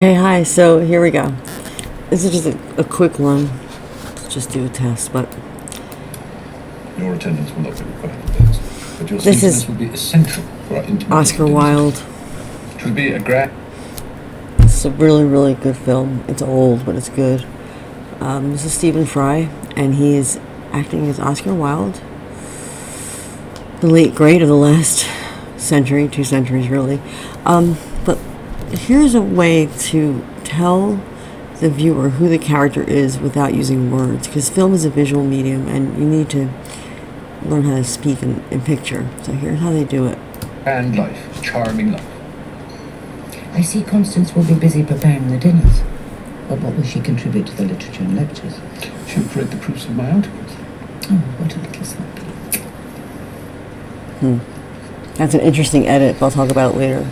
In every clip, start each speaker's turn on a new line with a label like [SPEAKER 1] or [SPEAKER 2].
[SPEAKER 1] Hey, hi. So here we go. This is just a quick one. Let's just do a test, but
[SPEAKER 2] Your attendance will not be required for this, but your
[SPEAKER 1] This is
[SPEAKER 2] sequence will be essential for our intimate
[SPEAKER 1] Oscar
[SPEAKER 2] dinner
[SPEAKER 1] Wilde.
[SPEAKER 2] session. It will be a grand.
[SPEAKER 1] It's a really, really good film. It's old, but it's good. This is Stephen Fry, and he is acting as Oscar Wilde, the late great of the last century, 2 centuries, really. But here's a way to tell the viewer who the character is without using words, because film is a visual medium, and you need to learn how to speak in picture. So here's how they do it.
[SPEAKER 2] And life, charming life.
[SPEAKER 3] I see Constance will be busy preparing the dinners. But what will she contribute to the literature and lectures?
[SPEAKER 2] She'll create the proofs of my articles.
[SPEAKER 3] Oh, what a little sample.
[SPEAKER 1] That's an interesting edit, but I'll talk about it later.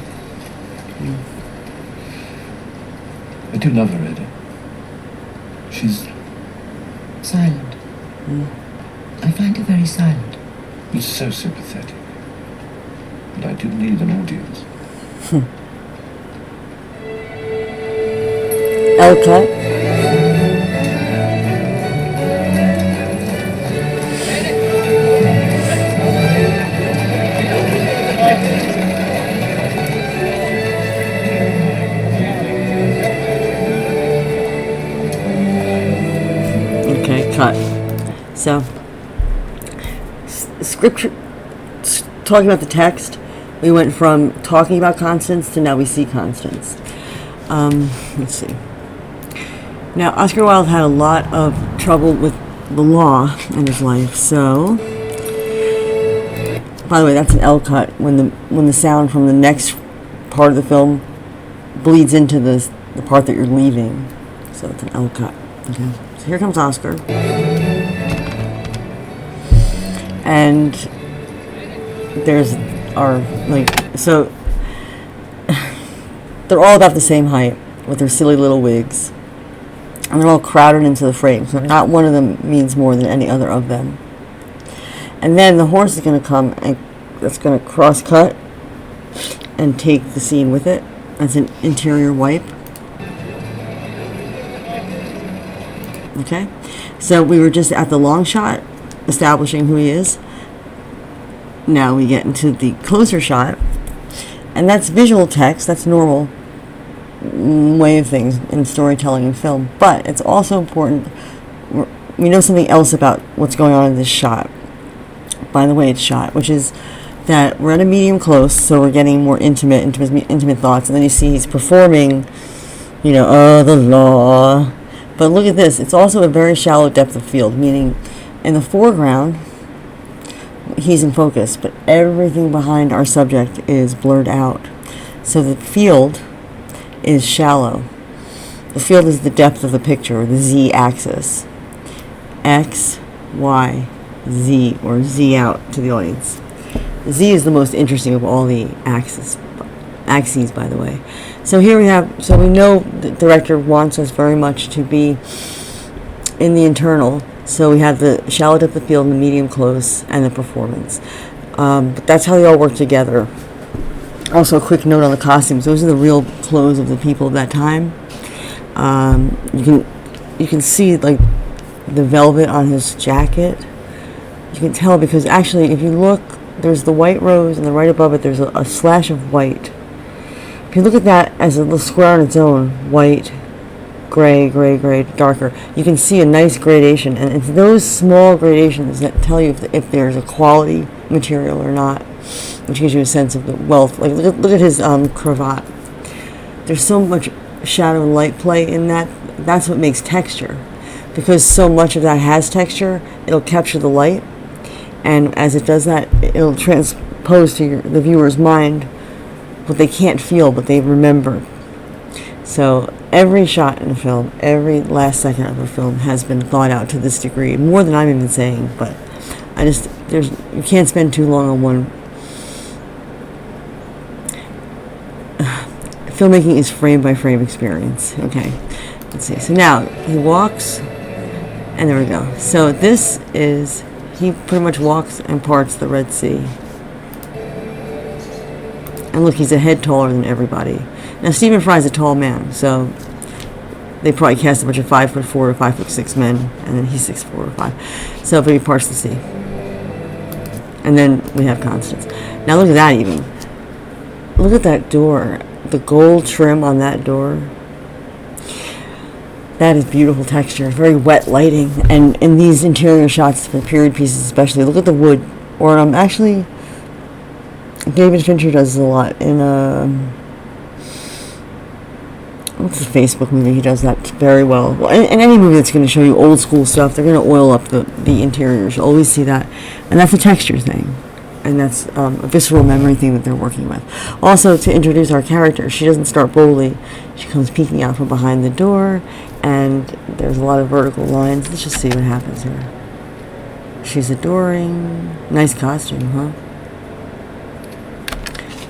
[SPEAKER 2] I do love her, Eddie. She's
[SPEAKER 3] Silent. I find her very silent.
[SPEAKER 2] so sympathetic. And I do need an audience.
[SPEAKER 1] Elcott. Okay, cut. So, scripture, talking about the text, we went from talking about Constance to now we see Constance. Let's see. Now, Oscar Wilde had a lot of trouble with the law in his life, so... By the way, that's an L cut when the sound from the next part of the film bleeds into the part that you're leaving. So it's an L cut. Okay. So here comes Oscar. And there's our, so they're all about the same height with their silly little wigs. And they're all crowded into the frame, so not one of them means more than any other of them. And then the horse is going to come, and that's going to cross-cut and take the scene with it. That's an interior wipe. Okay? So we were just at the long shot, establishing who he is. Now we get into the closer shot, and that's visual text. That's normal way of things in storytelling and film, but it's also important we know something else about what's going on in this shot by the way it's shot, which is that we're at a medium close, so we're getting more intimate thoughts, and then you see he's performing, the law. But look at this, it's also a very shallow depth of field, meaning in the foreground he's in focus, but everything behind our subject is blurred out, so the field is shallow. The field is the depth of the picture, or the z-axis. X, Y, Z, or Z out to the audience. Z is the most interesting of all the axes, by the way. So here we know the director wants us very much to be in the internal. So we have the shallow depth of field, and the medium close, and the performance. But that's how they all work together. Also, a quick note on the costumes. Those are the real clothes of the people of that time. You can see the velvet on his jacket. You can tell because actually, if you look, there's the white rose, and right above it, there's a slash of white. If you look at that as a little square on its own, white, gray, darker, you can see a nice gradation, and it's those small gradations that tell you if there's a quality material or not, which gives you a sense of the wealth. Look at his cravat. There's so much shadow and light play in that. That's what makes texture, because so much of that has texture. It'll capture the light, and as it does that, it'll transpose to the viewer's mind what they can't feel but they remember. So every shot in a film, every last second of a film has been thought out to this degree, more than I'm even saying. But you can't spend too long on one. Filmmaking is frame by frame experience. Okay, let's see. So now he walks, and there we go. So he pretty much walks and parts the Red Sea. And look, he's a head taller than everybody. Now Stephen Fry's a tall man, so they probably cast a bunch of 5'4" or 5'6" men, and then he's 6'4" or 5. So it'll be parts to see. And then we have Constance. Now look at that even. Look at that door. The gold trim on that door. That is beautiful texture. Very wet lighting. And in these interior shots for period pieces especially, look at the wood. Or actually, David Fincher does this a lot in what's the Facebook movie? He does that very well. Well, in any movie that's going to show you old school stuff, they're going to oil up the interiors. You'll always see that. And that's a texture thing. And that's a visceral memory thing that they're working with. Also, to introduce our character, she doesn't start boldly. She comes peeking out from behind the door, and there's a lot of vertical lines. Let's just see what happens here. She's adoring. Nice costume, huh?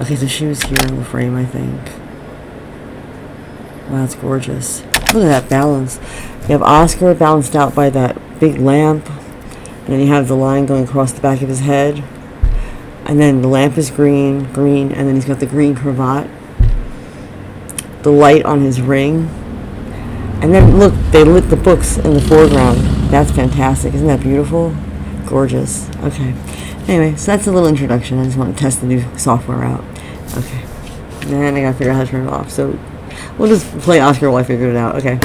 [SPEAKER 1] Okay, so she was here in the frame, I think. Wow, it's gorgeous. Look at that balance. You have Oscar balanced out by that big lamp, and then you have the line going across the back of his head. And then the lamp is green, and then he's got the green cravat. The light on his ring. And then, look, they lit the books in the foreground. That's fantastic. Isn't that beautiful? Gorgeous. Okay. Anyway, so that's a little introduction. I just want to test the new software out. Okay. Then I gotta figure out how to turn it off. So we'll just play Oscar while I figure it out. Okay.